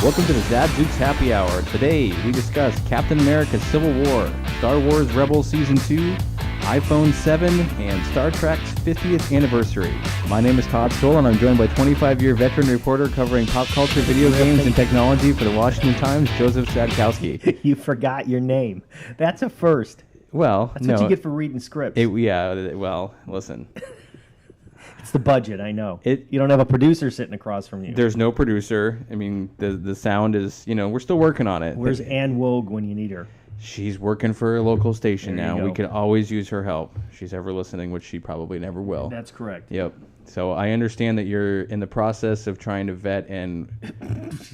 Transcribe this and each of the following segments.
Welcome to the Zab Zooks Happy Hour. Today, we discuss Captain America Civil War, Star Wars Rebels Season 2, iPhone 7, and Star Trek's 50th anniversary. My name is Todd Stoll, and I'm joined by 25-year veteran reporter covering pop culture, video games, and technology for the Washington Times, Joseph Sadkowski. You forgot your name. That's a first. Well, That's what you get for reading scripts. Listen. It's the budget, I know. You don't have a producer sitting across from you. There's no producer. I mean, the sound is, we're still working on it. Where's Ann Wogue when you need her? She's working for a local station There you now. go. We could always use her help. If she's ever listening, which she probably never will. That's correct. Yep. So I understand that you're in the process of trying to vet and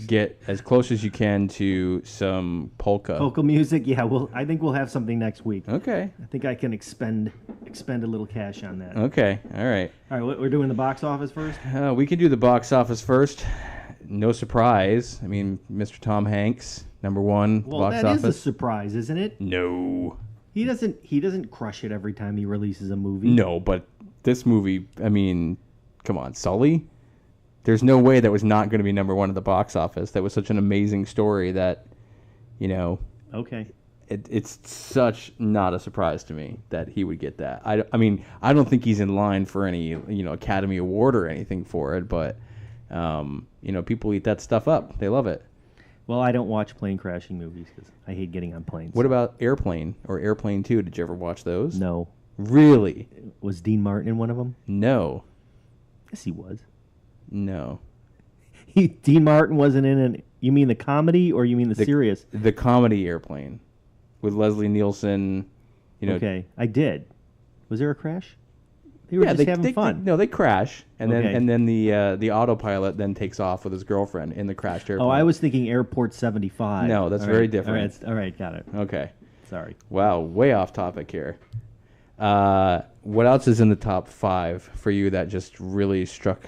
get as close as you can to some polka. Polka music, yeah. I think we'll have something next week. Okay. I think I can expend a little cash on that. Okay. All right. All right, we're doing the box office first? We can do the box office first. No surprise. I mean, Mr. Tom Hanks, number one Well, box that office. is a surprise, isn't it? No. He doesn't crush it every time he releases a movie. No, but this movie, I mean, come on, Sully? There's no way that was not going to be number one at the box office. That was such an amazing story that, Okay. it's such not a surprise to me that he would get that. I mean, I don't think he's in line for any, Academy Award or anything for it, but, people eat that stuff up. They love it. Well, I don't watch plane crashing movies because I hate getting on planes. What about Airplane or Airplane 2? Did you ever watch those? No. Really? Was Dean Martin in one of them? No. Yes, he was. No. Dean Martin wasn't in it. You mean the comedy or you mean the serious? The comedy Airplane with Leslie Nielsen. Okay, I did. Was there a crash? They were just having fun. They crash, and then the autopilot then takes off with his girlfriend in the crashed airplane. Oh, I was thinking Airport 75. No, that's very different. All right, got it. Okay. Sorry. Wow, way off topic here. What else is in the top 5 for you that just really struck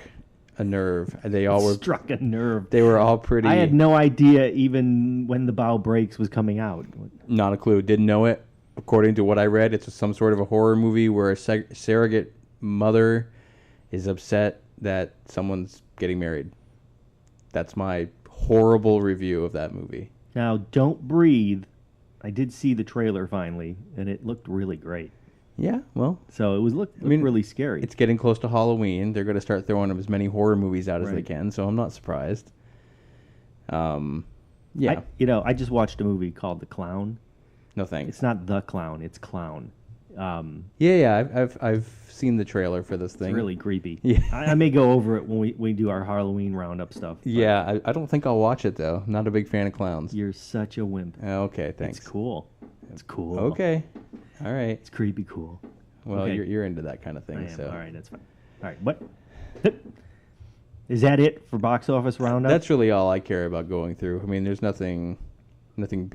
a nerve? They all were struck a nerve. They were all pretty. I had no idea even when The Bow Breaks was coming out. Not a clue. Didn't know it. According to what I read, it's some sort of a horror movie where a surrogate mother is upset that someone's getting married. That's my horrible review of that movie. Now, Don't Breathe. I did see the trailer finally, and it looked really great. Yeah, well. So it looked really scary. It's getting close to Halloween. They're going to start throwing as many horror movies out as they can, so I'm not surprised. Yeah. I just watched a movie called The Clown. No thanks. It's not The Clown, it's Clown. I've seen the trailer for this thing. It's really creepy. Yeah. I may go over it when we do our Halloween roundup stuff. Yeah, I don't think I'll watch it, though. I'm not a big fan of clowns. You're such a wimp. Okay, thanks. It's cool. It's cool. Okay. All right. It's creepy cool. Well, okay. you're into that kind of thing. I am. So. All right, that's fine. All right, what? Is that it for box office roundup? That's really all I care about going through. I mean, there's nothing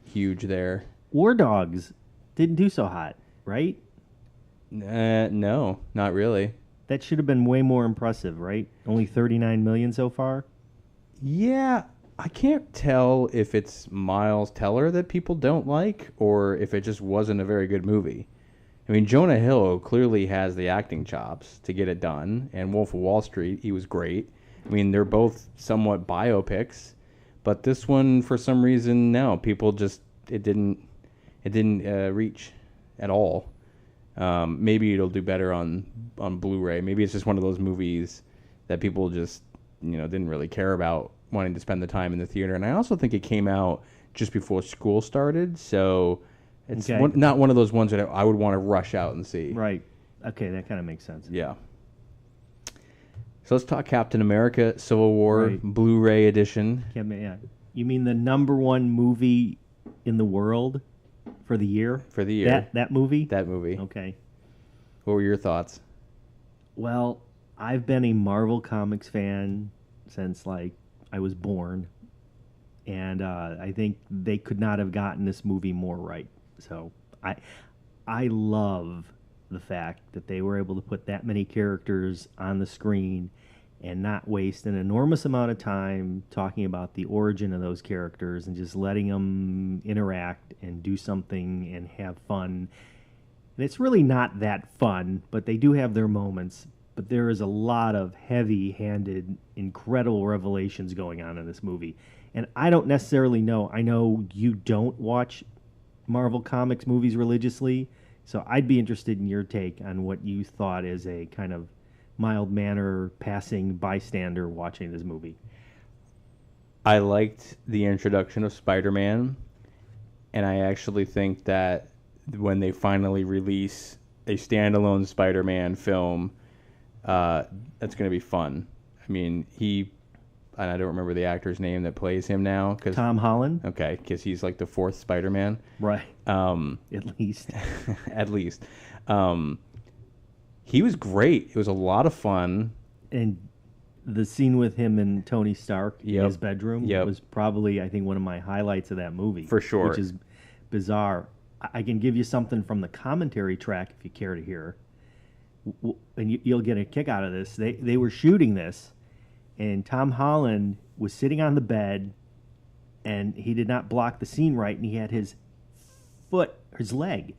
huge there. War Dogs didn't do so hot, right? No, not really. That should have been way more impressive, right? Only 39 million so far? Yeah, I can't tell if it's Miles Teller that people don't like or if it just wasn't a very good movie. I mean, Jonah Hill clearly has the acting chops to get it done, and Wolf of Wall Street, he was great. I mean, they're both somewhat biopics, but this one, for some reason, no, people just it didn't reach at all. Maybe it'll do better on Blu-ray. Maybe it's just one of those movies that people just didn't really care about wanting to spend the time in the theater. And I also think it came out just before school started, so it's not one of those ones that I would want to rush out and see. Right. Okay, that kind of makes sense. Yeah. So let's talk Captain America Civil War Blu-ray edition. Yeah. You mean the number one movie in the world for the year? For the year. That movie? That movie. Okay. What were your thoughts? Well, I've been a Marvel Comics fan since, I was born. And I think they could not have gotten this movie more right. So I love the fact that they were able to put that many characters on the screen and not waste an enormous amount of time talking about the origin of those characters and just letting them interact and do something and have fun. And it's really not that fun, but they do have their moments. But there is a lot of heavy-handed, incredible revelations going on in this movie. And I don't necessarily know. I know you don't watch Marvel Comics movies religiously, so I'd be interested in your take on what you thought as a kind of mild manner passing bystander watching this movie. I liked the introduction of Spider-Man, and I actually think that when they finally release a standalone Spider-Man film, that's going to be fun. I mean, and I don't remember the actor's name that plays him now. Tom Holland? Okay, because he's like the fourth Spider-Man. Right. At least. At least. He was great. It was a lot of fun. And the scene with him and Tony Stark in his bedroom was probably, I think, one of my highlights of that movie. For sure. Which is bizarre. I can give you something from the commentary track if you care to hear. And you'll get a kick out of this. They were shooting this, and Tom Holland was sitting on the bed, and he did not block the scene right, and he had his leg,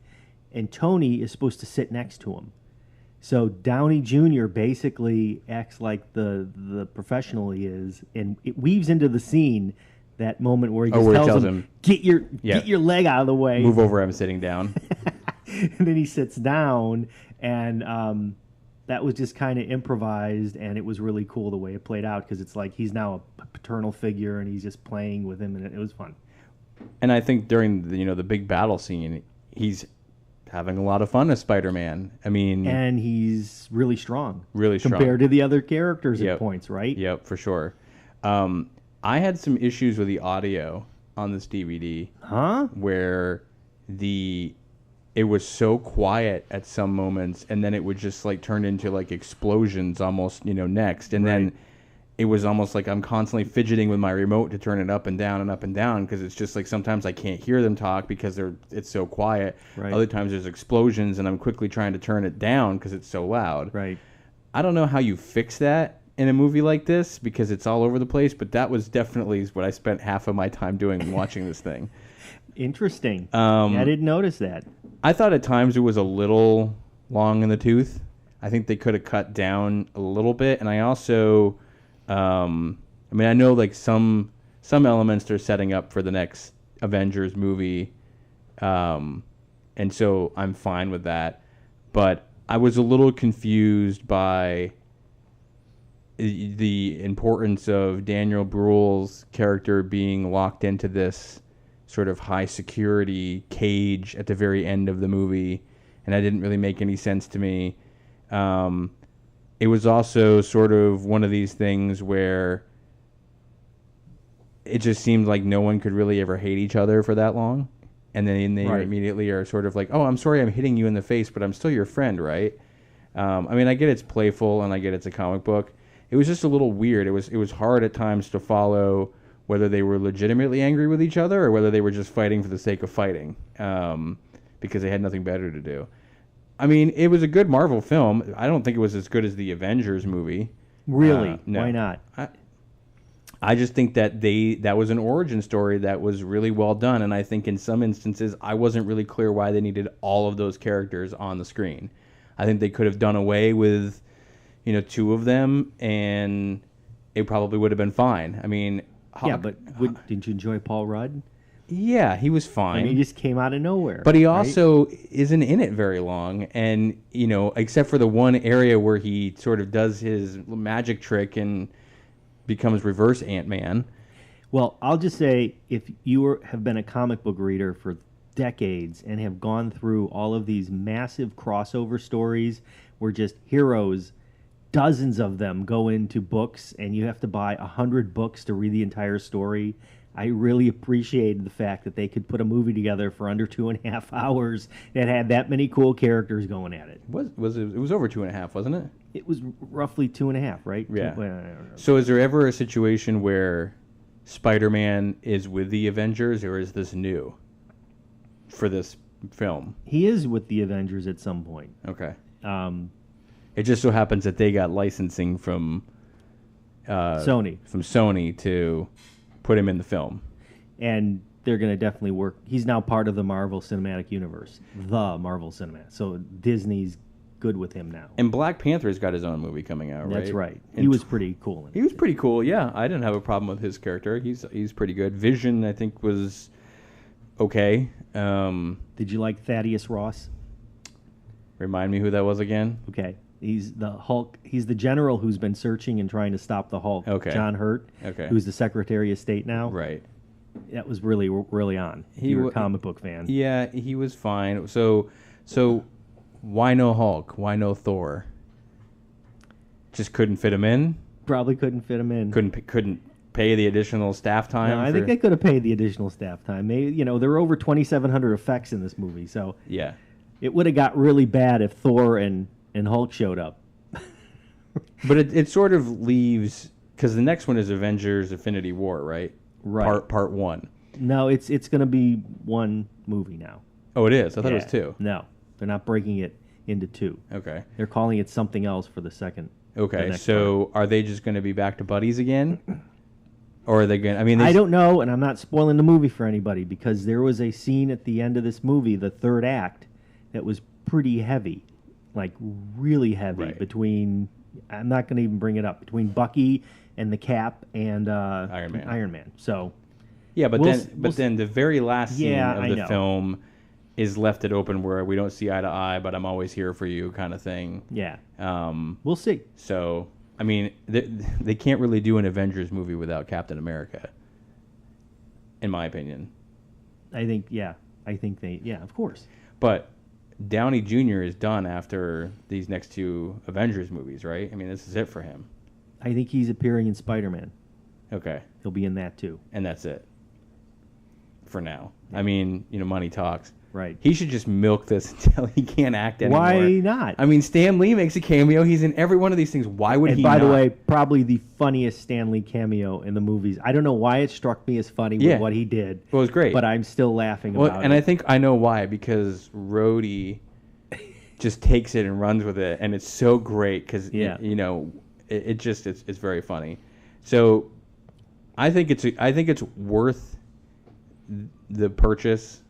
and Tony is supposed to sit next to him. So Downey Jr. basically acts like the professional he is, and it weaves into the scene, that moment where he just tells him, get your leg out of the way. Move over, I'm sitting down. And then he sits down, and that was just kind of improvised, and it was really cool the way it played out, because it's like he's now a paternal figure, and he's just playing with him, and it was fun. And I think during the big battle scene, he's having a lot of fun as Spider-Man. I mean, and he's really strong. Really strong. Compared to the other characters at points, right? Yep, for sure. I had some issues with the audio on this DVD. Huh? Where it was so quiet at some moments, and then it would just like turn into like explosions almost, next. And then it was almost like I'm constantly fidgeting with my remote to turn it up and down and up and down, because it's just like sometimes I can't hear them talk because it's so quiet. Right. Other times there's explosions and I'm quickly trying to turn it down because it's so loud. Right. I don't know how you fix that in a movie like this, because it's all over the place, but that was definitely what I spent half of my time doing watching this thing. Interesting. I didn't notice that. I thought at times it was a little long in the tooth. I think they could have cut down a little bit, and I also... I know like some elements they're setting up for the next Avengers movie, and so I'm fine with that. But I was a little confused by the importance of Daniel Bruhl's character being locked into this sort of high security cage at the very end of the movie, and that didn't really make any sense to me. It was also sort of one of these things where it just seemed like no one could really ever hate each other for that long. And then they immediately are sort of like, oh, I'm sorry I'm hitting you in the face, but I'm still your friend, right? I get it's playful, and I get it's a comic book. It was just a little weird. It was hard at times to follow whether they were legitimately angry with each other or whether they were just fighting for the sake of fighting, because they had nothing better to do. It was a good Marvel film. I don't think it was as good as the Avengers movie. Really? No. Why not? I just think that that was an origin story that was really well done, and I think in some instances I wasn't really clear why they needed all of those characters on the screen. I think they could have done away with, two of them, and it probably would have been fine. But didn't you enjoy Paul Rudd? Yeah, he was fine. He just came out of nowhere. But he also isn't in it very long. And, except for the one area where he sort of does his magic trick and becomes reverse Ant-Man. Well, I'll just say, if you have been a comic book reader for decades and have gone through all of these massive crossover stories where just heroes, dozens of them, go into books and you have to buy 100 books to read the entire story, I really appreciated the fact that they could put a movie together for under 2.5 hours that had that many cool characters going at it. It was over 2.5, wasn't it? It was roughly 2.5, right? Yeah. So is there ever a situation where Spider-Man is with the Avengers, or is this new for this film? He is with the Avengers at some point. Okay. It just so happens that they got licensing from Sony to put him in the film. And they're going to definitely work. He's now part of the Marvel Cinematic Universe, the Marvel Cinematic. So Disney's good with him now. And Black Panther's got his own movie coming out, right? That's right. And He was pretty cool. he was pretty cool, yeah. I didn't have a problem with his character. He's pretty good. Vision, I think, was okay. Did you like Thaddeus Ross? Remind me who that was again? Okay. He's the Hulk. He's the general who's been searching and trying to stop the Hulk. Okay. John Hurt, Okay. who's the Secretary of State now. Right. That was really, really on. He You're wa- a comic book fan. Yeah, he was fine. So why no Hulk? Why no Thor? Just couldn't fit him in? Probably couldn't fit him in. Couldn't pay the additional staff time? No, I think they could have paid the additional staff time. Maybe, there were over 2,700 effects in this movie, so Yeah. it would have got really bad if Thor and Hulk showed up. But it sort of leaves, because the next one is Avengers Infinity War, right? Right. Part 1. No, it's going to be one movie now. Oh, it is? I thought it was Yeah. 2. No, they're not breaking it into 2. Okay. They're calling it something else for the second. the Okay, next so are they just going to be back to buddies again? Or are they going to... I mean, I don't know, and I'm not spoiling the movie for anybody, because there was a scene at the end of this movie, the third act, that was pretty heavy. Like, really heavy. Right. Between... I'm not going to even bring it up. Between Bucky and the Cap and Iron Man. Iron Man. So... Yeah, but We'll then s- but we'll s- then the very last scene Yeah, of I the know. film is left it open where we don't see eye to eye, but I'm always here for you kind of thing. Yeah. Um, We'll see. so, I mean, they can't really do an Avengers movie without Captain America, in my opinion. I think they... Yeah, of course. But Downey Jr. is done after these next 2 Avengers movies, right? I mean, this is it for him. I think he's appearing in Spider-Man. Okay, He'll be in that, too. and that's it for now. I mean, money talks. Right. He should just milk this until he can't act anymore. Why not? I mean, Stan Lee makes a cameo. He's in every one of these things. Why would And he by not? the way, probably the funniest Stan Lee cameo in the movies. I don't know why it struck me as funny Yeah. with what he did. Well, it was great. But I'm still laughing Well, about and it. I think I know why, because Rhodey just takes it and runs with it, and it's so great because Yeah. it's very funny. So I think it's worth the purchase.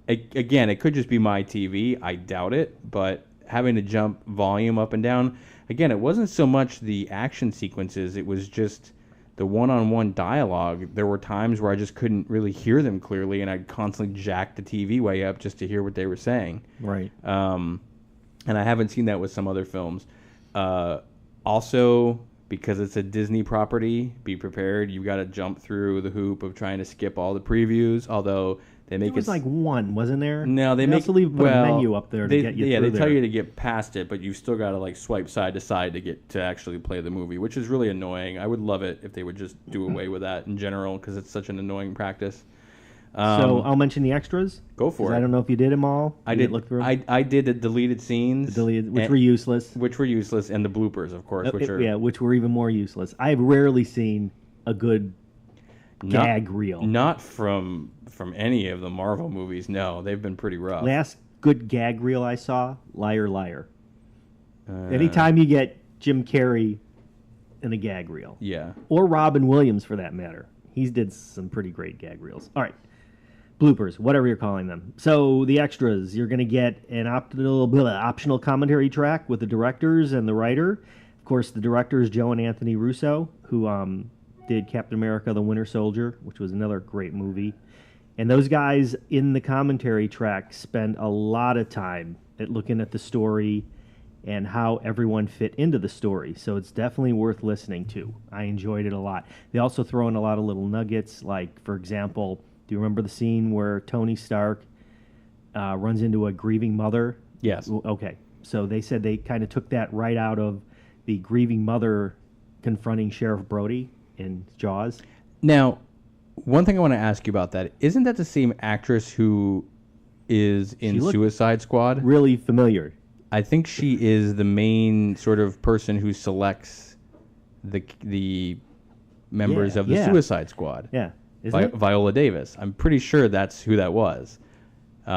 Again, it could just be my TV. I doubt it, but having to jump volume up and down. Again, it wasn't so much the action sequences. It was just the one-on-one dialogue. There were times where I just couldn't really hear them clearly, and I'd constantly jack the TV way up just to hear what they were saying. Right. And I haven't seen that with some other films. Also, because it's a Disney property, be prepared. You've got to jump through the hoop of trying to skip all the previews, although they make There was it... like one, wasn't there? No, they make also leave put a menu up there to they, get you yeah, through they tell there. you to get past it, but you've still got to like swipe side to side to get to actually play the movie, which is really annoying. I would love it if they would just do away with that in general because it's such an annoying practice. So I'll mention the extras. Go for 'cause it. I don't know if you did them all. I You did look through 'em? I did the deleted scenes, which were useless. which were useless, and the bloopers, of course, which are which were even more useless. I've rarely seen a good not- gag reel. Not from any of the Marvel movies. No, they've been pretty rough. Last good gag reel I saw, Liar Liar. Uh, Anytime you get Jim Carrey in a gag reel, Yeah. or Robin Williams for that matter, he's did some pretty great gag reels. All right, bloopers, whatever you're calling them. So the extras, you're going to get an optional commentary track with the directors and the writer. Of course, the directors Joe and Anthony Russo, who did Captain America: The Winter Soldier, which was another great movie. And those guys in the commentary track spend a lot of time looking at the story and how everyone fit into the story. So it's definitely worth listening to. I enjoyed it a lot. They also throw in a lot of little nuggets, like, for example, do you remember the scene where Tony Stark runs into a grieving mother? Yes. Okay. So they said they kind of took that right out of the grieving mother confronting Sheriff Brody in Jaws. Now, one thing I want to ask you about that, isn't that the same actress who is in She looked Suicide Squad? Really familiar. I think she is the main sort of person who selects the members Yeah, of the yeah. Suicide Squad. Yeah. Isn't it? Viola Davis. I'm pretty sure that's who that was. I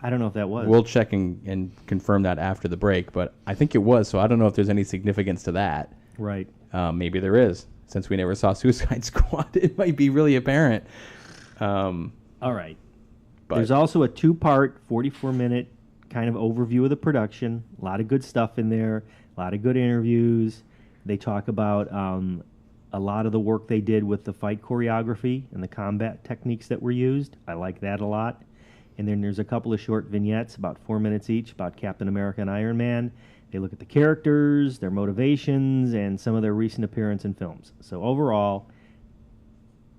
don't know if that was. We'll check and confirm that after the break, but I think it was, so I don't know if there's any significance to that. Right. Maybe there is. Since we never saw Suicide Squad, it might be really apparent. All right. But There's also a 2-part, 44-minute kind of overview of the production. A lot of good stuff in there. A lot of good interviews. They talk about a lot of the work they did with the fight choreography and the combat techniques that were used. I like that a lot. And then there's a couple of short vignettes, about 4 minutes each, about Captain America and Iron Man. They look at the characters, their motivations, and some of their recent appearance in films. So overall,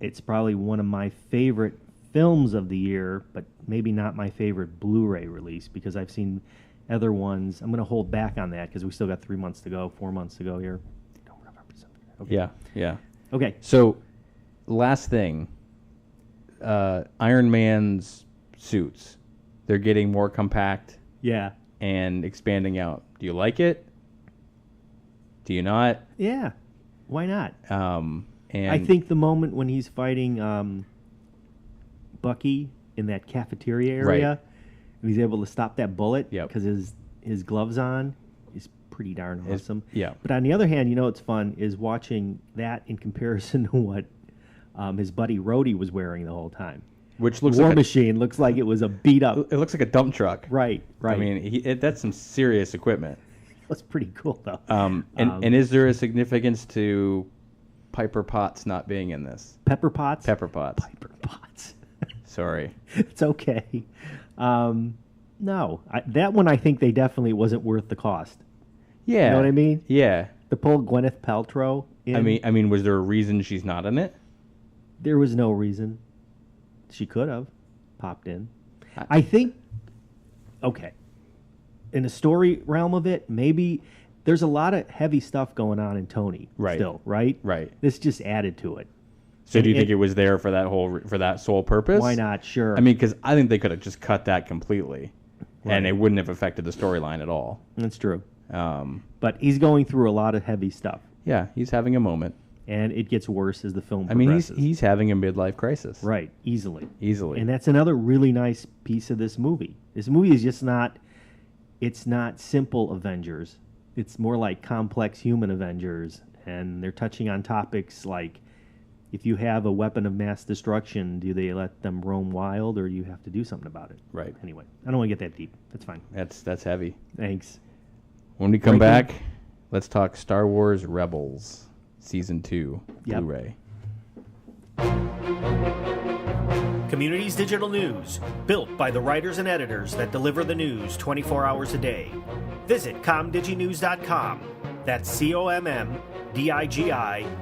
it's probably one of my favorite films of the year, but maybe not my favorite Blu-ray release, because I've seen other ones. I'm going to hold back on that because we still got 3 months to go, 4 months to go here. Okay. Yeah. Okay. So, last thing, Iron Man's suits, they're getting more compact. Yeah. And expanding out. Do you like it? Do you not? Yeah. Why not? And I think the moment when he's fighting Bucky in that cafeteria area, Right. and he's able to stop that bullet Yep. because his gloves on, is pretty darn awesome. Yeah. But on the other hand, what's fun is watching that in comparison to what his buddy Rhodey was wearing the whole time. Which looks War like Machine looks like it was a beat up. it looks like a dump truck. Right. I mean, that's some serious equipment. That's pretty cool though. And is there a significance to Piper Potts not being in this? Pepper Potts. Pepper Potts. Piper Potts. Sorry. It's okay. No, that one I think they definitely wasn't worth the cost. Yeah. You know what I mean? Yeah. To pull Gwyneth Paltrow in, I mean, was there a reason she's not in it? there was no reason. She could have popped in. I think, okay, in the story realm of it, maybe there's a lot of heavy stuff going on in Tony Right. still, right? Right. This just added to it. So do you think it was there for that sole purpose? Why not? Sure. I mean, because I think they could have just cut that completely, Right. and it wouldn't have affected the storyline at all. That's true. But He's going through a lot of heavy stuff, yeah, he's having a moment. and it gets worse as the film I mean, progresses. he's having a midlife crisis. Right, easily. Easily. And that's another really nice piece of this movie. This movie is just not, it's not simple Avengers. It's more like complex human Avengers. And they're touching on topics like, if you have a weapon of mass destruction, do they let them roam wild, or do you have to do something about it? Right. Anyway, I don't want to get that deep. That's fine. That's heavy. Thanks. When we come Breaking- back, let's talk Star Wars Rebels Season 2 Yep. Blu-ray. Communities Digital News, built by the writers and editors that deliver the news 24 hours a day. Visit comdiginews.com. That's COMMDIGI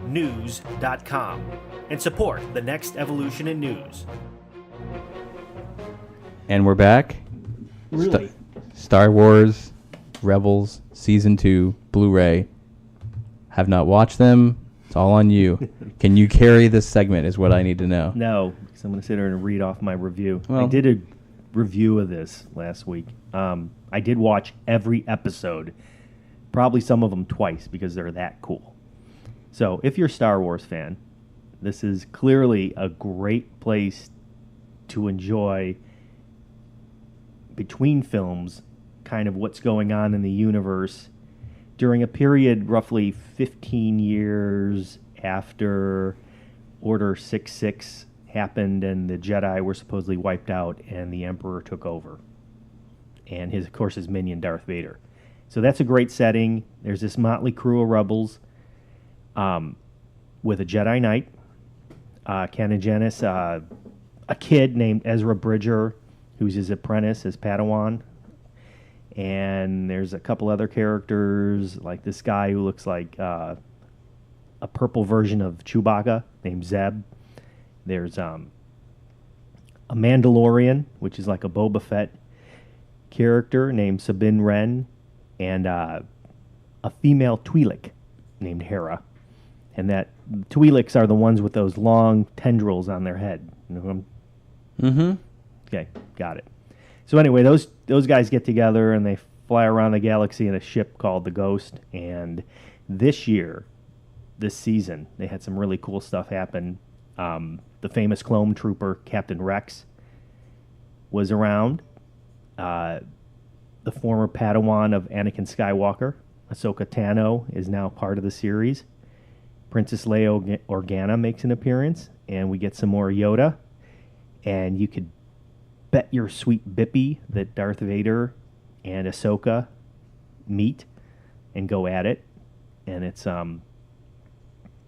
news.com. And support the next evolution in news. And we're back. Really? Star Wars Rebels Season 2 Blu-ray. Have not watched them. It's all on you. Can you carry this segment is what I need to know. No, because I'm going to sit here and read off my review. Well- I did a review of this last week. I did watch every episode, probably some of them twice because they're that cool. So if you're a Star Wars fan, this is clearly a great place to enjoy between films kind of what's going on in the universe during a period roughly 15 years after Order 66 happened and the Jedi were supposedly wiped out and the Emperor took over. And of course, his minion, Darth Vader. So that's a great setting. There's this motley crew of rebels with a Jedi Knight, Canon Genis, a kid named Ezra Bridger, who's his apprentice, his Padawan. And there's a couple other characters, like this guy who looks like a purple version of Chewbacca named Zeb. There's a Mandalorian, which is like a Boba Fett character named Sabine Wren, and a female Twi'lek named Hera. And that Twi'leks are the ones with those long tendrils on their head. You know who I'm... Mm-hmm. Okay, got it. So anyway, those guys get together and they fly around the galaxy in a ship called the Ghost. And this season, they had some really cool stuff happen. The famous clone trooper, Captain Rex, was around. The former Padawan of Anakin Skywalker, Ahsoka Tano, is now part of the series. Princess Leia Organa makes an appearance, and we get some more Yoda. And you could bet your sweet Bippy that Darth Vader and Ahsoka meet and go at it, and it's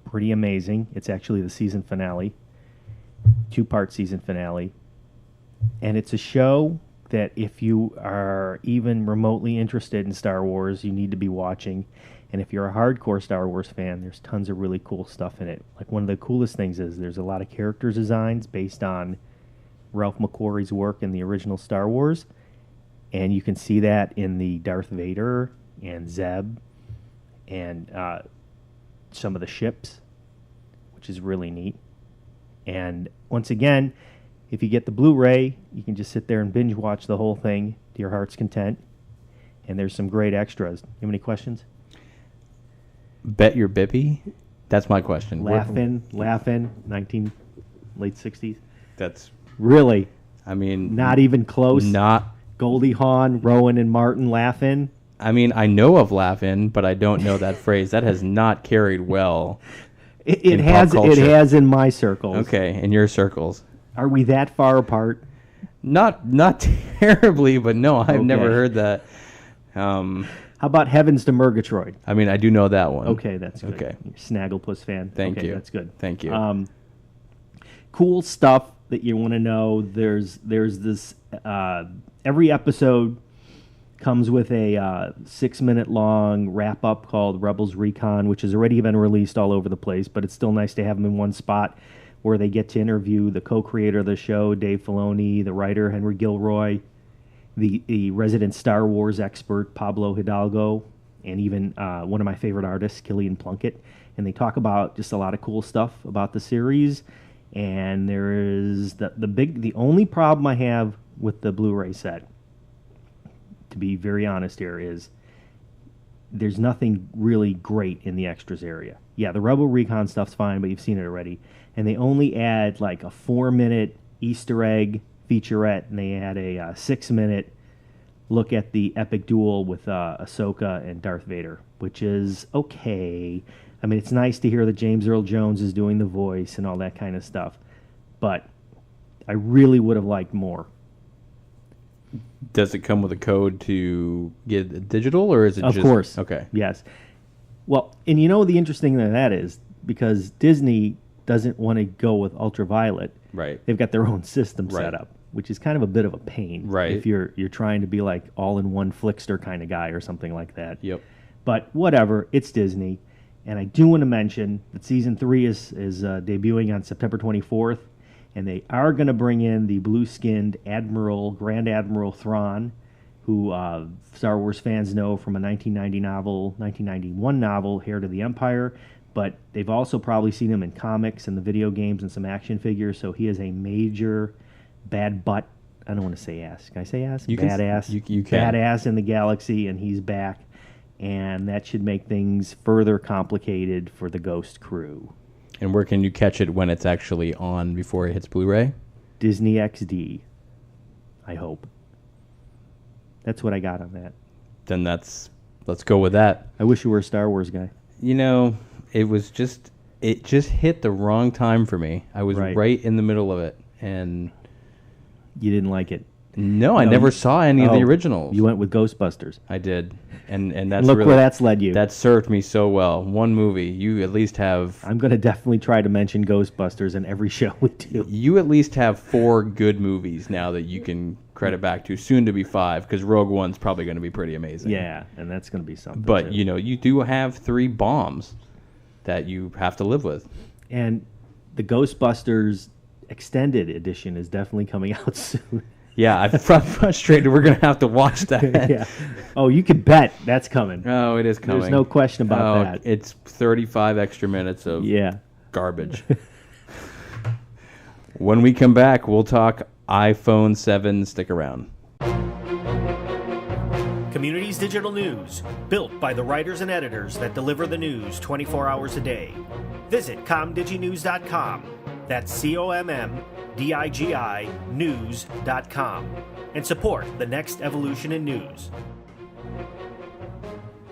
pretty amazing. It's actually the season finale, 2-part season finale, and it's a show that if you are even remotely interested in Star Wars, you need to be watching. And if you're a hardcore Star Wars fan, there's tons of really cool stuff in it. Like, one of the coolest things is there's a lot of character designs based on Ralph McQuarrie's work in the original Star Wars, and you can see that in the Darth Vader and Zeb and some of the ships, which is really neat. And once again, if you get the Blu-ray, you can just sit there and binge watch the whole thing to your heart's content. And there's some great extras. You have any questions? Bet your Bippy? That's my question. Laughing, late 60s. That's, Really? I mean... Not even close? Not... Goldie Hawn, Rowan, and Martin laughing? I mean, I know of Laugh-In, but I don't know that phrase. That has not carried well. It has in my circles. Okay, in your circles. Are we that far apart? Not terribly, but no, I've Okay. never heard that. How about Heavens to Murgatroyd? I mean, I do know that one. Okay, that's good. Okay. You're a Snagglepuss fan. Thank okay, you. That's good. Thank you. Cool stuff that you want to know. There's this every episode comes with a 6-minute long wrap up called Rebels Recon, which has already been released all over the place, but it's still nice to have them in one spot where they get to interview the co-creator of the show, Dave Filoni, the writer Henry Gilroy, the resident Star Wars expert Pablo Hidalgo, and even one of my favorite artists, Killian Plunkett. And they talk about just a lot of cool stuff about the series. And there is the only problem I have with the Blu-ray set, to be very honest here, is there's nothing really great in the extras area. Yeah, the Rebel Recon stuff's fine, but you've seen it already. And they only add like a 4-minute Easter egg featurette, and they add a 6-minute look at the epic duel with Ahsoka and Darth Vader, which is okay. I mean, it's nice to hear that James Earl Jones is doing the voice and all that kind of stuff, but I really would have liked more. Does it come with a code to get it digital, or is it Of just... course. Okay. Yes. Well, and you know the interesting thing that is, because Disney doesn't want to go with ultraviolet, Right. they've got their own system set Right. up, which is kind of a bit of a pain. Right. If you're trying to be like all-in-one Flickster kind of guy or something like that. Yep. But whatever, it's Disney. And I do want to mention that Season 3 is debuting on September 24th, and they are going to bring in the blue-skinned Grand Admiral Thrawn, who Star Wars fans know from a 1991 novel, Heir to the Empire, but they've also probably seen him in comics and the video games and some action figures, so he is a major bad butt. I don't want to say ass. Can I say ass? You can- Badass. you can. Badass in the galaxy, and he's back. And that should make things further complicated for the Ghost crew. And where can you catch it when it's actually on before it hits Blu-ray? Disney XD, I hope. That's what I got on that. Then let's go with that. I wish you were a Star Wars guy. You know, it just hit the wrong time for me. I was right in the middle of it, and You didn't like it. no, I never saw any of the originals. You went with Ghostbusters. I did, and that's Look really, where that's led you. that served me so well. One movie, you at least have I'm going to definitely try to mention Ghostbusters in every show we do. you at least have 4 good movies now that you can credit back to. Soon to be 5, because Rogue One's probably going to be pretty amazing. Yeah, and that's going to be something. But too. you know, you do have 3 bombs that you have to live with. And the Ghostbusters Extended Edition is definitely coming out soon. Yeah, I'm frustrated. We're going to have to watch that. Yeah. Oh, you could bet that's coming. Oh, it is coming. There's no question about that. It's 35 extra minutes of Yeah. garbage. When we come back, we'll talk iPhone 7. Stick around. Communities Digital News, built by the writers and editors that deliver the news 24 hours a day. Visit comdiginews.com. That's COMMDIGI news.com. And support the next evolution in news.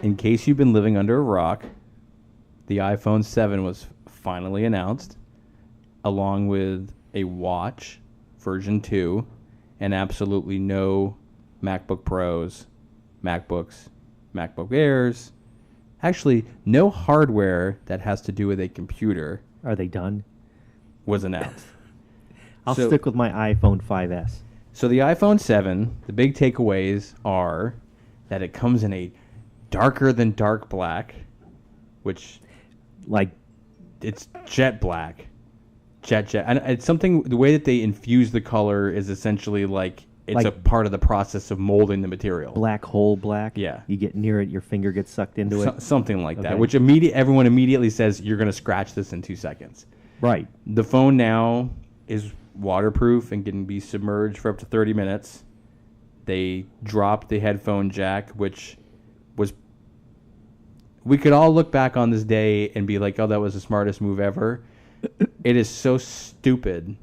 In case you've been living under a rock, the iPhone 7 was finally announced, along with a watch, version 2, and absolutely no MacBook Pros MacBooks, MacBook Airs. Actually, no hardware that has to do with a computer Are they done? was announced. I'll stick with my iPhone 5S. So the iPhone 7, the big takeaways are that it comes in a darker than dark black, which Like, it's jet black. Jet. And it's something, the way that they infuse the color is essentially like it's Like a part of the process of molding the material. black hole black. Yeah. You get near it, your finger gets sucked into it. Something like that, Okay. which everyone immediately says you're going to scratch this in 2 seconds. Right. The phone now is waterproof and can be submerged for up to 30 minutes. They dropped the headphone jack, which was... We could all look back on this day and be like, oh, that was the smartest move ever. It is so stupid,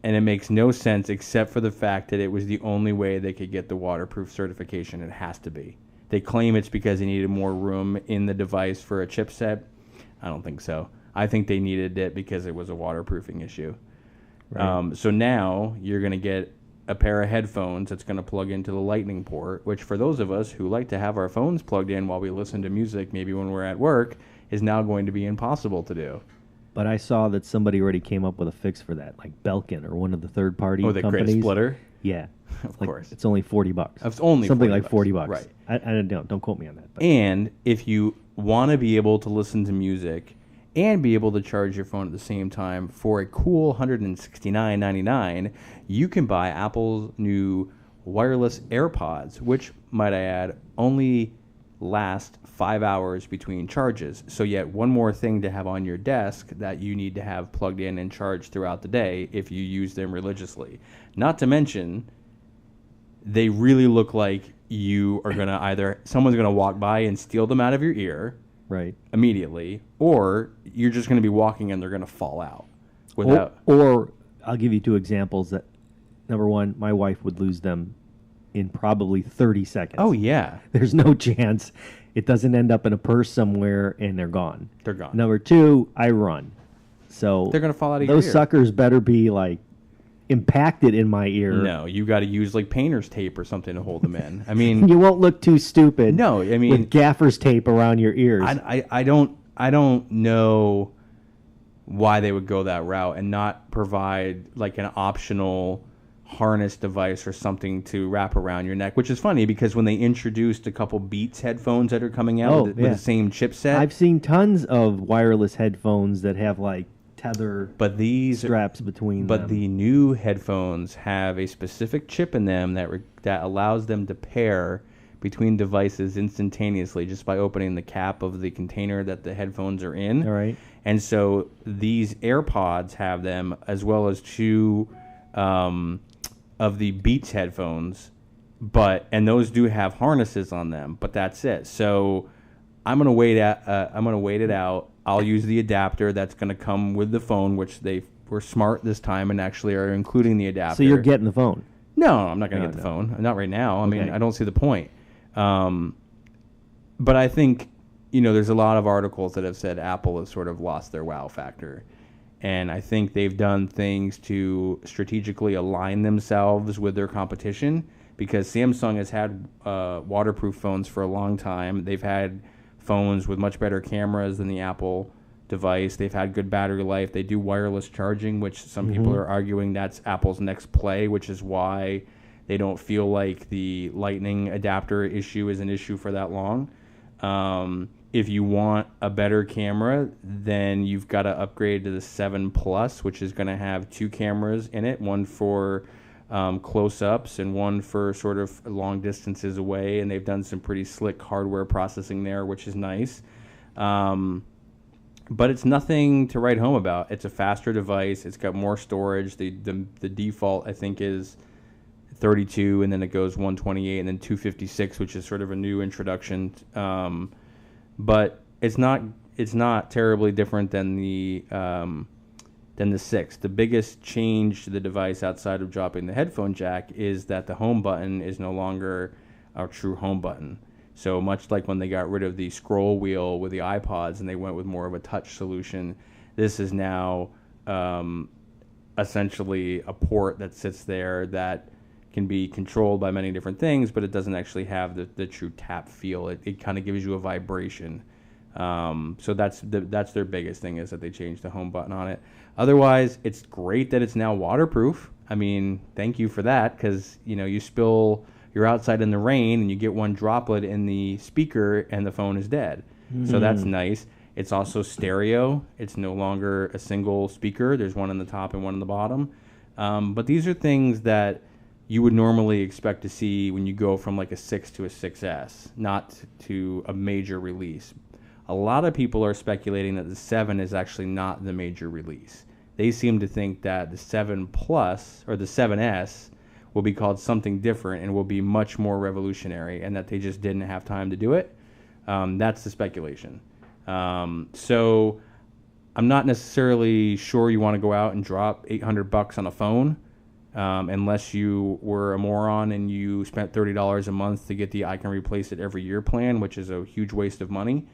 and it makes no sense except for the fact that it was the only way they could get the waterproof certification. It has to be. They claim it's because they needed more room in the device for a chipset. I don't think so. I think they needed it because it was a waterproofing issue. Right. So now you're going to get a pair of headphones that's going to plug into the lightning port, which for those of us who like to have our phones plugged in while we listen to music, maybe when we're at work, is now going to be impossible to do. But I saw that somebody already came up with a fix for that, like Belkin or one of the third-party Oh, the companies. gray splitter? Yeah. Of Like, course. It's only $40. It's only something 40 like bucks. $40. Right. I don't quote me on that. But And if you want to be able to listen to music and be able to charge your phone at the same time for a cool $169.99, you can buy Apple's new wireless AirPods, which, might I add, only last 5 hours between charges. So yet one more thing to have on your desk that you need to have plugged in and charged throughout the day if you use them religiously. Not to mention, they really look like you are going to someone's going to walk by and steal them out of your ear right. immediately, or you're just going to be walking and they're going to fall out without... Or I'll give you two examples that, number one, my wife would lose them in probably 30 seconds. Oh, yeah. There's no chance it doesn't end up in a purse somewhere and they're gone. They're gone. Number two, I run. So They're going to fall out of your those ear. suckers better be like impacted in my ear. No, you got to use like painter's tape or something to hold them in. I mean... You won't look too stupid. No, I mean... with gaffer's tape around your ears. I don't know why they would go that route and not provide like an optional harness device or something to wrap around your neck, which is funny because when they introduced a couple Beats headphones that are coming out with the same chipset, I've seen tons of wireless headphones that have like tether straps between them. But the new headphones have a specific chip in them that allows them to pair between devices instantaneously just by opening the cap of the container that the headphones are in. All right. And so these AirPods have them, as well as two of the Beats headphones, and those do have harnesses on them, but that's it. So I'm gonna wait it out. I'll use the adapter that's gonna come with the phone, which they were smart this time and actually are including the adapter. So you're getting the phone? No, I'm not gonna get the phone. Not right now. I mean, I don't see the point. But I think, there's a lot of articles that have said Apple has sort of lost their wow factor. And I think they've done things to strategically align themselves with their competition because Samsung has had waterproof phones for a long time. They've had phones with much better cameras than the Apple device. They've had good battery life. They do wireless charging, which some people are arguing that's Apple's next play, which is why they don't feel like the Lightning adapter issue is an issue for that long. If you want a better camera, then you've got to upgrade to the 7 Plus, which is going to have two cameras in it, one for close-ups and one for sort of long distances away, and they've done some pretty slick hardware processing there, which is nice. But it's nothing to write home about. It's a faster device. It's got more storage. The default, I think, is 32, and then it goes 128, and then 256, which is sort of a new introduction. But it's not terribly different than the 6. The biggest change to the device outside of dropping the headphone jack is that the home button is no longer a true home button. So much like when they got rid of the scroll wheel with the iPods and they went with more of a touch solution, this is now essentially a port that sits there that can be controlled by many different things, but it doesn't actually have the true tap feel. It kind of gives you a vibration. So that's their biggest thing, is that they changed the home button on it. Otherwise, it's great that it's now waterproof. I mean, thank you for that, because you're outside in the rain and you get one droplet in the speaker and the phone is dead. So that's nice. It's also stereo. It's no longer a single speaker. There's one on the top and one on the bottom. But these are things that you would normally expect to see when you go from like a 6 to a 6S, not to a major release. A lot of people are speculating that the 7 is actually not the major release. They seem to think that the 7 Plus or the 7S will be called something different and will be much more revolutionary, and that they just didn't have time to do it. That's the speculation. So I'm not necessarily sure you want to go out and drop $800 on a phone, unless you were a moron and you spent $30 a month to get the I can replace it every year plan, which is a huge waste of money.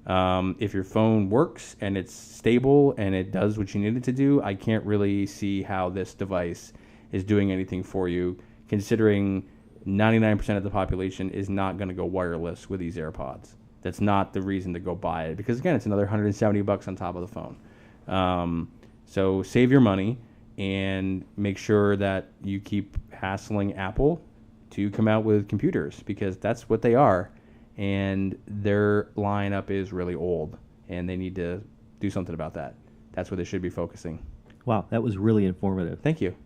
If your phone works and it's stable and it does what you need it to do, I can't really see how this device is doing anything for you, considering 99% of the population is not going to go wireless with these AirPods. That's not the reason to go buy it, because again, it's another $170 on top of the phone. So save your money and make sure that you keep hassling Apple to come out with computers, because that's what they are. And their lineup is really old, and they need to do something about that. That's where they should be focusing. Wow, that was really informative. Thank you.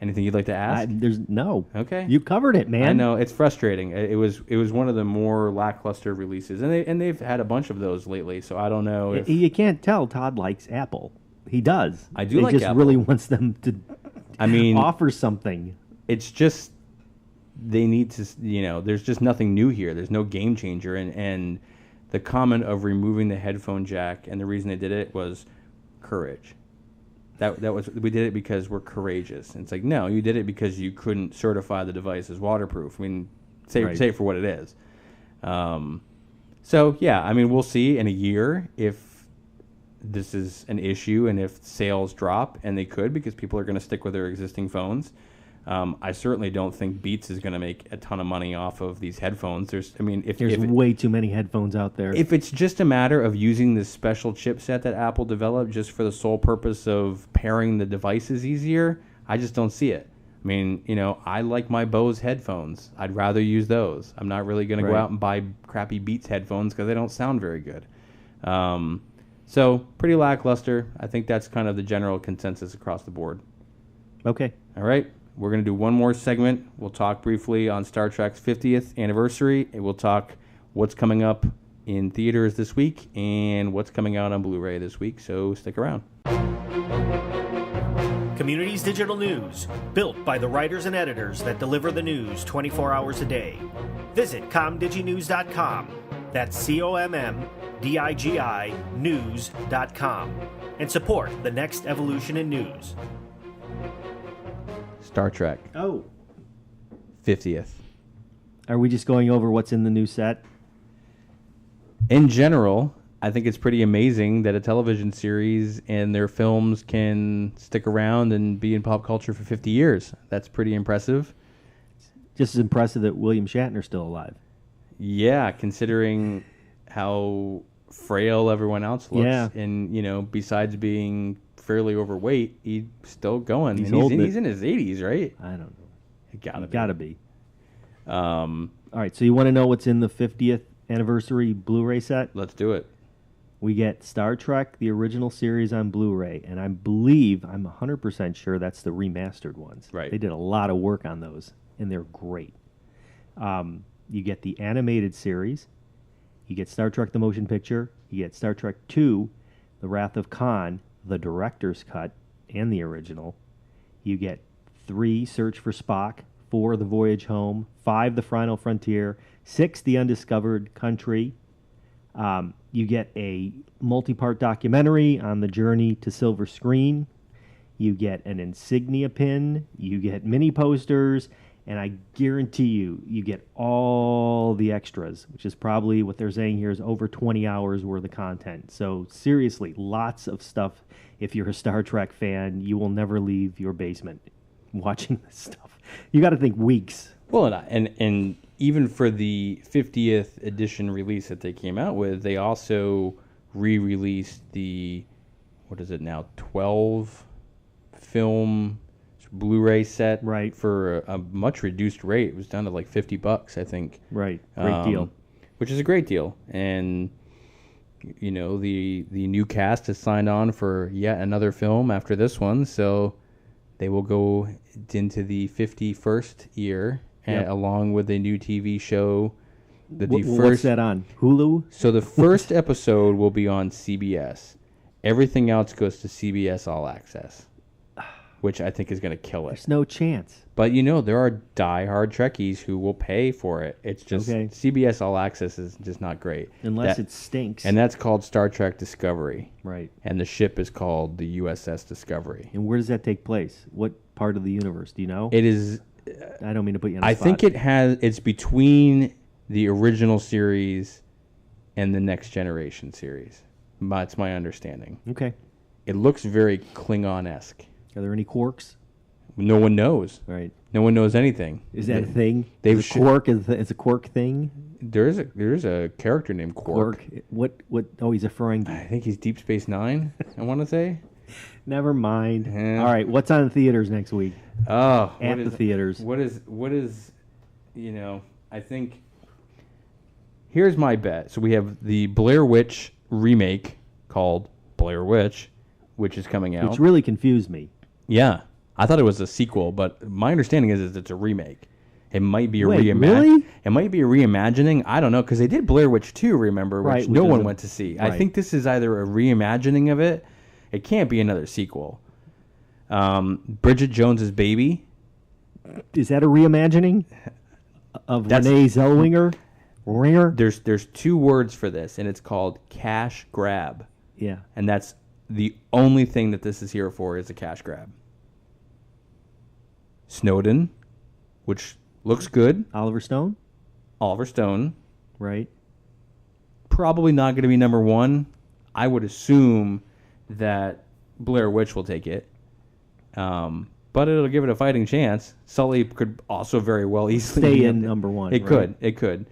Anything you'd like to ask? No. Okay. You covered it, man. I know, it's frustrating. It was one of the more lackluster releases, and they've had a bunch of those lately. So I don't know if you can't tell Todd likes Apple. He does. I do he like just Apple. really wants them to. Offer something. It's just they need to. There's just nothing new here. There's no game changer, and the comment of removing the headphone jack, and the reason they did it was courage. That was, we did it because we're courageous. And it's like, no, you did it because you couldn't certify the device as waterproof. I mean, say it for what it is. So yeah, I mean, we'll see in a year if this is an issue and if sales drop, and they could, because people are going to stick with their existing phones. I certainly don't think Beats is going to make a ton of money off of these headphones. There's way too many headphones out there. If it's just a matter of using this special chipset that Apple developed just for the sole purpose of pairing the devices easier, I just don't see it. I mean, I like my Bose headphones. I'd rather use those. I'm not really going to go out and buy crappy Beats headphones because they don't sound very good. So pretty lackluster. I think that's kind of the general consensus across the board. Okay. All right. We're going to do one more segment. We'll talk briefly on Star Trek's 50th anniversary, and we'll talk what's coming up in theaters this week and what's coming out on Blu-ray this week, so stick around. Communities Digital News, built by the writers and editors that deliver the news 24 hours a day. Visit comdiginews.com. That's COMMDIGI news.com. And support the next evolution in news. Star Trek. 50th. Are we just going over what's in the new set? In general, I think it's pretty amazing that a television series and their films can stick around and be in pop culture for 50 years. That's pretty impressive. Just as impressive that William Shatner's still alive. Yeah, considering how frail everyone else looks. Yeah. And, besides being fairly overweight, he's still going. He's in his 80s, right? I don't know. It gotta be. Gotta be. All right, so you want to know what's in the 50th anniversary Blu-ray set? Let's do it. We get Star Trek, the original series on Blu-ray, and I'm 100% sure that's the remastered ones. Right. They did a lot of work on those, and they're great. You get the animated series. You get Star Trek, the motion picture. You get Star Trek II, The Wrath of Khan, the director's cut, and the original. You get 3, Search for Spock, 4, The Voyage Home, 5, The Final Frontier, 6, The Undiscovered Country. You get a multi-part documentary on the journey to silver screen. You get an insignia pin. You get mini posters. And I guarantee you get all the extras, which is probably what they're saying here is over 20 hours worth of content. So seriously, lots of stuff. If you're a Star Trek fan, you will never leave your basement. watching this stuff. You got to think weeks. Well, and even for the 50th edition release that they came out with, they also re-released the, what is it now, 12 film Blu-ray set Right. for a much reduced rate. It was down to like $50, I think. Right. Great deal. Which is a great deal. And you know, the new cast has signed on for yet another film after this one, so they will go into the 51st year, Yep. along with a new TV show. What's that on? Hulu? So the first episode will be on CBS. Everything else goes to CBS All Access, which I think is going to kill it. There's no chance. But you know, there are diehard Trekkies who will pay for it. It's just Okay. CBS All Access is just not great. Unless it stinks. And that's called Star Trek Discovery. Right. And the ship is called the USS Discovery. And where does that take place? What part of the universe? Do you know? It is. I don't mean to put you on the I spot. think it's between the original series and the Next Generation series. That's my understanding. Okay. It looks very Klingon-esque. Are there any quarks? No one knows. Right. No one knows anything. Is that a thing? they've Is a quark is a quark thing? There's a character named Quark. What? Oh, he's a Ferengi. I think he's Deep Space Nine. I want to say. Never mind. Yeah. All right. What's on the theaters next week? Oh, At the theaters. What is? You know, I think. Here's my bet. So we have the Blair Witch remake called Blair Witch, which is coming out. Which really confused me. Yeah, I thought it was a sequel, but my understanding is it's a remake. It might be a Wait, really? It might be a reimagining. I don't know, because they did Blair Witch 2, remember, which Right, no which one is went to see. right. I think this is either a reimagining of it. It can't be another sequel. Bridget Jones's Baby. Is that a reimagining of Renee Zellweger? Ringer? There's two words for this, and it's called cash grab. Yeah. And that's the only thing that this is here for, is a cash grab. Snowden, which looks good. Oliver Stone? Oliver Stone. Right. Probably not going to be number one. I would assume that Blair Witch will take it. But it'll give it a fighting chance. Sully could also very well easily Stay be in up there. number one. It right? could. It could.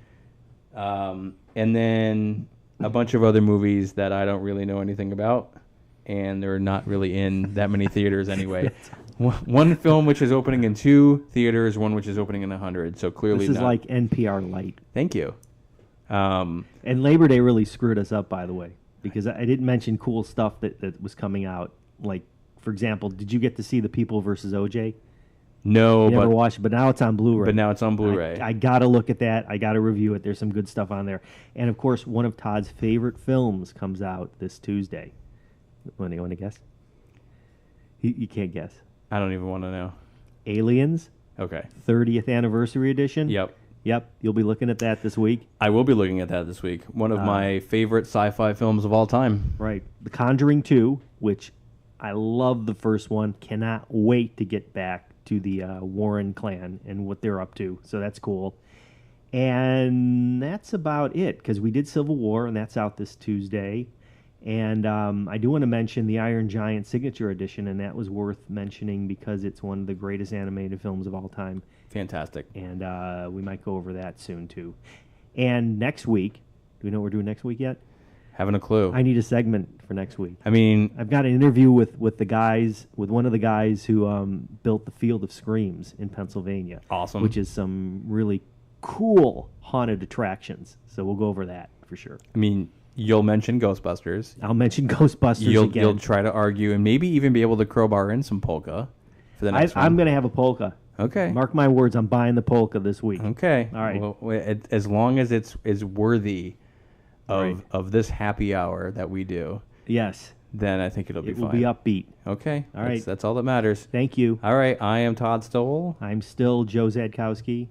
And then a bunch of other movies that I don't really know anything about. And they're not really in that many theaters anyway. One film which is opening in 2 theaters, one which is opening in 100. So clearly This is not. like NPR light. Thank you. And Labor Day really screwed us up, by the way, because I didn't mention cool stuff that was coming out. Like, for example, did you get to see The People versus OJ? No, You never but watched it, but now it's on Blu-ray. now it's on Blu-ray. I got to look at that. I got to review it. There's some good stuff on there. And, of course, one of Todd's favorite films comes out this Tuesday. Want to guess? You can't guess. I don't even want to know. Aliens, Okay. 30th Anniversary Edition. Yep. Yep, you'll be looking at that this week. I will be looking at that this week. One of my favorite sci-fi films of all time. Right. The Conjuring 2, which I love the first one. Cannot wait to get back to the Warren clan and what they're up to. So that's cool. And that's about it, because we did Civil War, and that's out this Tuesday. And I do want to mention the Iron Giant Signature Edition, and that was worth mentioning because it's one of the greatest animated films of all time. Fantastic. And we might go over that soon, too. And next week, do we know what we're doing next week yet? Haven't a clue. I need a segment for next week. I mean, I've got an interview with one of the guys who built the Field of Screams in Pennsylvania. Awesome. Which is some really cool haunted attractions. So we'll go over that for sure. I mean, you'll mention Ghostbusters. I'll mention Ghostbusters again. You'll try to argue and maybe even be able to crowbar in some polka for the next one. I'm going to have a polka. Okay. Mark my words, I'm buying the polka this week. Okay. All right. Well, as long as it's worthy Right. of this happy hour that we do, Yes. then I think it'll be It will fine. be upbeat. Okay. All right. That's all that matters. Thank you. All right. I am Todd Stoll. I'm still Joe Zadkowski.